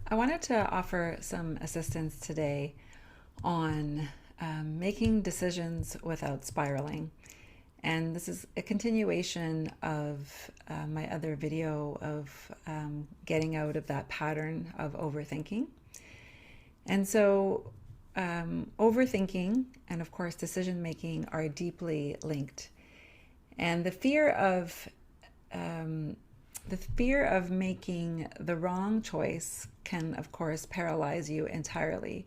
I wanted to offer some assistance today on making decisions without spiraling. And this is a continuation of my other video of getting out of that pattern of overthinking. And so, overthinking and, of course, decision making are deeply linked. And um, the fear of making the wrong choice can, of course, paralyze you entirely.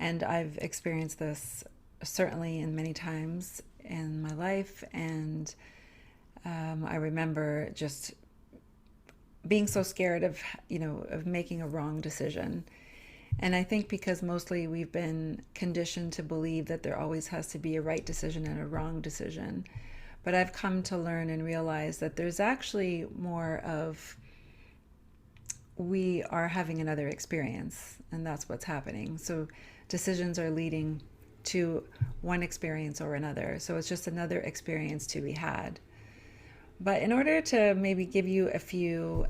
And I've experienced this certainly in many times in my life. And I remember just being so scared of, of making a wrong decision. And I think because mostly we've been conditioned to believe that there always has to be a right decision and a wrong decision. But I've come to learn and realize that there's actually more of we are having another experience, and that's what's happening. So decisions are leading to one experience or another. So it's just another experience to be had. But in order to maybe give you a few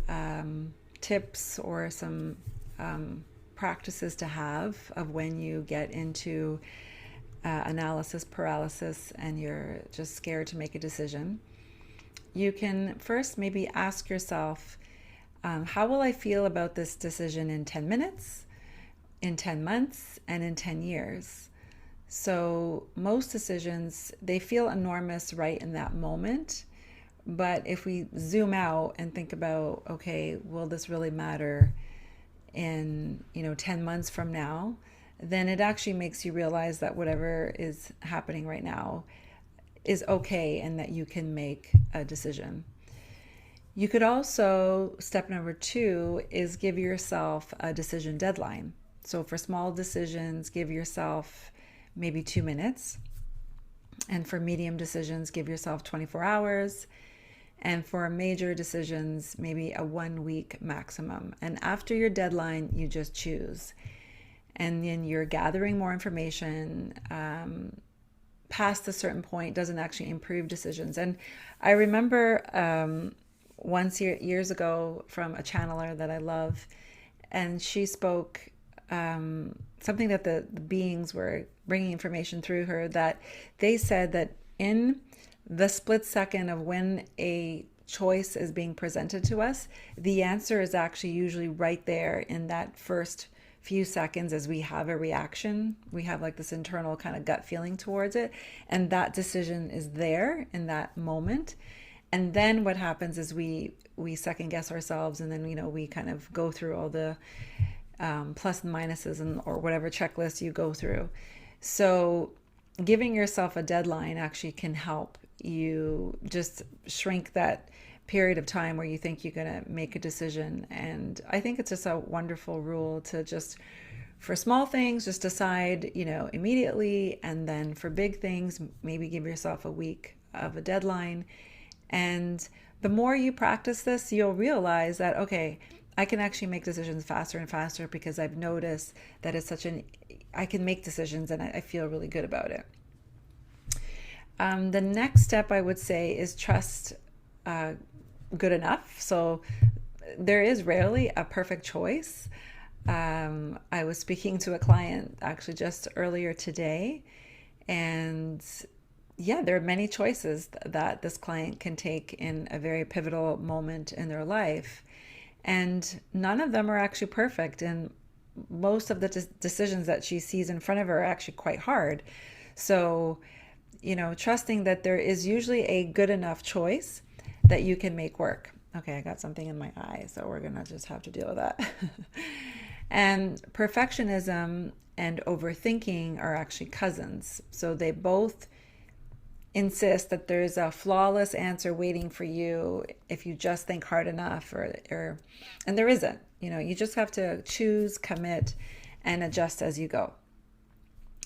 tips or some practices to have of when you get into analysis paralysis and you're just scared to make a decision, you can first maybe ask yourself, how will I feel about this decision in 10 minutes, in 10 months, and in 10 years? So most decisions, they feel enormous right in that moment. But if we zoom out and think about, okay, will this really matter in 10 months from now? Then it actually makes you realize that whatever is happening right now is okay and that you can make a decision. You could also, step number 2 is give yourself a decision deadline. So for small decisions, give yourself maybe 2 minutes. And for medium decisions, give yourself 24 hours. And for major decisions, maybe a 1 week maximum. And after your deadline, you just choose. And then you're gathering more information. Past a certain point doesn't actually improve decisions. And I remember once years ago from a channeler that I love, and she spoke something that the beings were bringing information through her, that they said that in the split second of when a choice is being presented to us, the answer is actually usually right there in that first few seconds. As we have a reaction, we have like this internal kind of gut feeling towards it, and that decision is there in that moment. And then what happens is we second guess ourselves, and then we kind of go through all the plus and minuses or whatever checklist you go through. So giving yourself a deadline actually can help you just shrink that period of time where you think you're going to make a decision. And I think it's just a wonderful rule to just, for small things, just decide, immediately. And then for big things, maybe give yourself a week of a deadline. And the more you practice this, you'll realize that, okay, I can actually make decisions faster and faster because I've noticed that I can make decisions and I feel really good about it. The next step I would say is trust good enough. So there is rarely a perfect choice. I was speaking to a client actually just earlier today, and yeah, there are many choices that this client can take in a very pivotal moment in their life, and none of them are actually perfect. And most of the decisions that she sees in front of her are actually quite hard. So trusting that there is usually a good enough choice that you can make work. Okay, I got something in my eye, so we're going to just have to deal with that. And perfectionism and overthinking are actually cousins. So they both insist that there's a flawless answer waiting for you if you just think hard enough, and there isn't. You just have to choose, commit, and adjust as you go.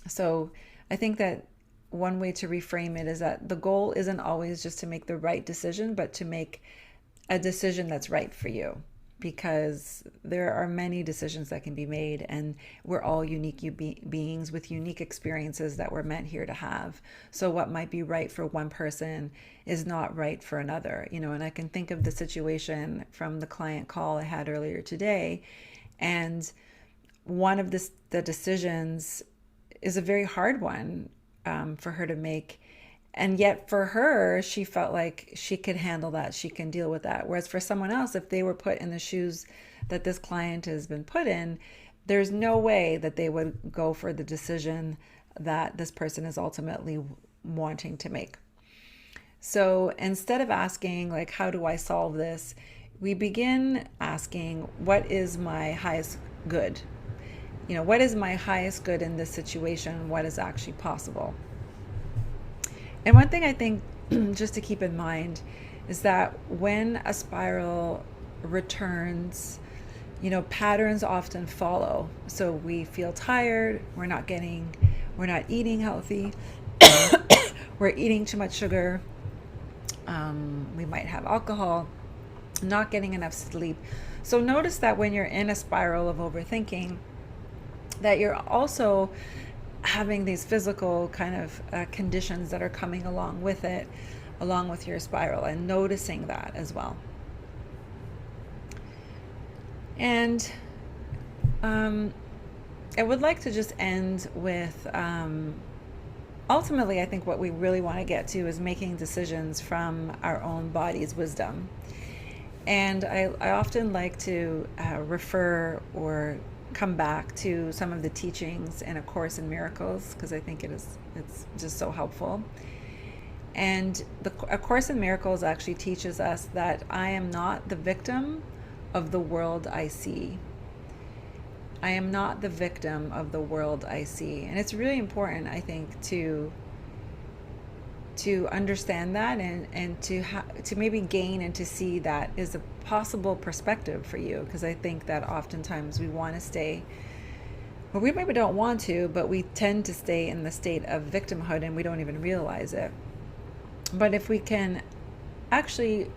So I think that one way to reframe it is that the goal isn't always just to make the right decision, but to make a decision that's right for you. Because there are many decisions that can be made, and we're all unique beings with unique experiences that we're meant here to have. So what might be right for one person is not right for another. And I can think of the situation from the client call I had earlier today. And one of the decisions is a very hard one for her to make. And yet for her, she felt like she could handle that. She can deal with that. Whereas for someone else, if they were put in the shoes that this client has been put in, there's no way that they would go for the decision that this person is ultimately wanting to make. So instead of asking, like, how do I solve this? We begin asking, what is my highest good? What is my highest good in this situation? What is actually possible? And one thing I think just to keep in mind is that when a spiral returns, patterns often follow. So we feel tired, we're not eating healthy, we're eating too much sugar, we might have alcohol, not getting enough sleep. So notice that when you're in a spiral of overthinking, that you're also having these physical kind of conditions that are coming along with it, along with your spiral, and noticing that as well. And I would like to just end with ultimately, I think what we really want to get to is making decisions from our own body's wisdom. And I often like to refer or come back to some of the teachings in A Course in Miracles, because I think it's just so helpful. And A Course in Miracles actually teaches us that I am not the victim of the world I see. I am not the victim of the world I see. And it's really important, I think, to understand that and to maybe gain and to see that is a possible perspective for you, because I think that oftentimes we want to stay, or we maybe don't want to, but we tend to stay in the state of victimhood and we don't even realize it. But if we can actually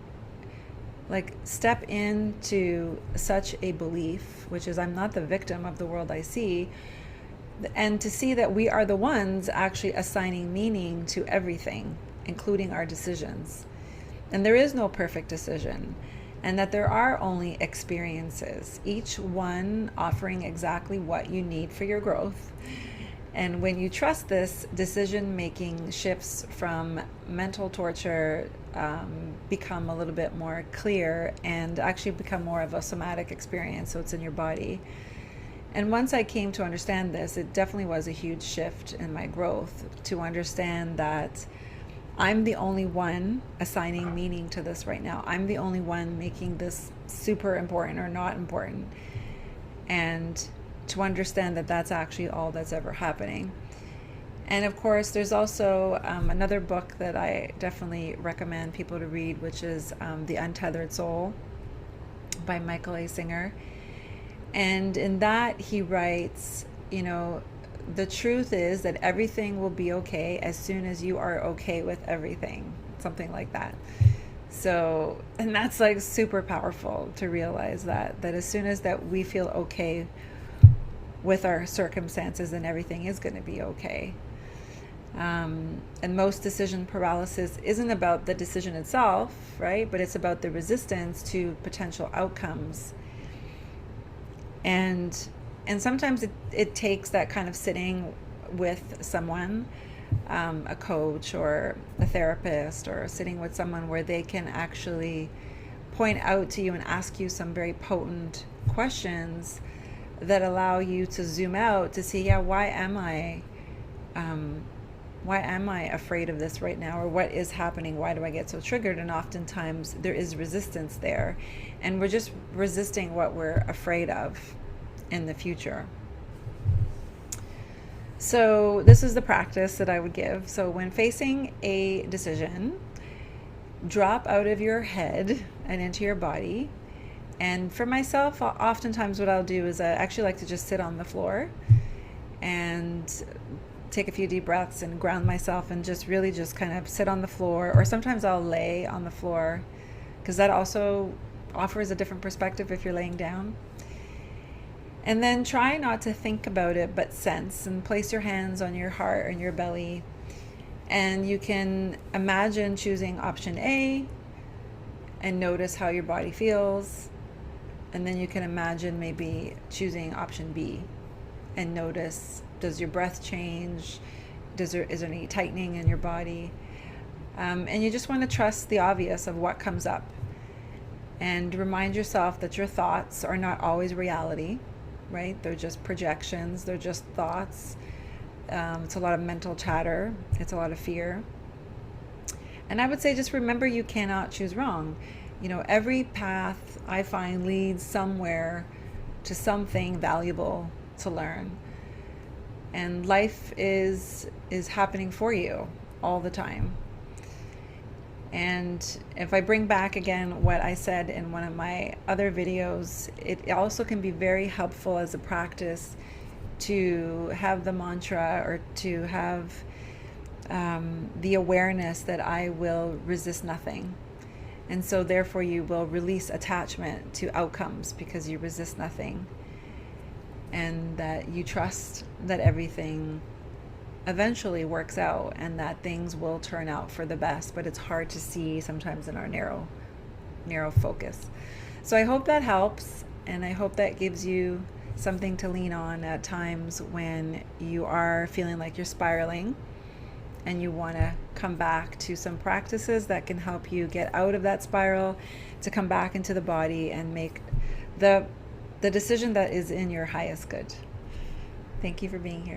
step into such a belief, which is I'm not the victim of the world I see, and to see that we are the ones actually assigning meaning to everything, including our decisions. And there is no perfect decision, and that there are only experiences, each one offering exactly what you need for your growth. And when you trust this, decision-making shifts from mental torture, become a little bit more clear and actually become more of a somatic experience, so it's in your body. And once I came to understand this, it definitely was a huge shift in my growth to understand that I'm the only one assigning meaning to this right now. I'm the only one making this super important or not important. And to understand that that's actually all that's ever happening. And of course, there's also another book that I definitely recommend people to read, which is The Untethered Soul by Michael A. Singer. And in that, he writes, the truth is that everything will be okay as soon as you are okay with everything, something like that. So, and that's super powerful to realize that as soon as that we feel okay with our circumstances, then everything is going to be okay. And most decision paralysis isn't about the decision itself, right? But it's about the resistance to potential outcomes. And sometimes it takes that kind of sitting with someone, a coach or a therapist, or sitting with someone where they can actually point out to you and ask you some very potent questions that allow you to zoom out to see, why am I afraid of this right now, or what is happening? Why do I get so triggered? And oftentimes there is resistance there, and we're just resisting what we're afraid of in the future. So this is the practice that I would give. So when facing a decision, drop out of your head and into your body. And for myself, oftentimes what I'll do is I actually like to just sit on the floor and take a few deep breaths and ground myself and just really just kind of sit on the floor. Or sometimes I'll lay on the floor, because that also offers a different perspective if you're laying down. And then try not to think about it, but sense, and place your hands on your heart and your belly. And you can imagine choosing option A and notice how your body feels. And then you can imagine maybe choosing option B and notice, does your breath change? Is there any tightening in your body? And you just want to trust the obvious of what comes up. And remind yourself that your thoughts are not always reality, right? They're just projections, they're just thoughts. It's a lot of mental chatter, it's a lot of fear. And I would say just remember you cannot choose wrong. Every path I find leads somewhere to something valuable to learn. And life is happening for you all the time. And if I bring back again what I said in one of my other videos, it also can be very helpful as a practice to have the mantra, or to have the awareness that I will resist nothing. And so therefore you will release attachment to outcomes because you resist nothing. And that you trust that everything eventually works out and that things will turn out for the best, but it's hard to see sometimes in our narrow focus. So I hope that helps, and I hope that gives you something to lean on at times when you are feeling like you're spiraling and you want to come back to some practices that can help you get out of that spiral, to come back into the body and make the decision that is in your highest good. Thank you for being here.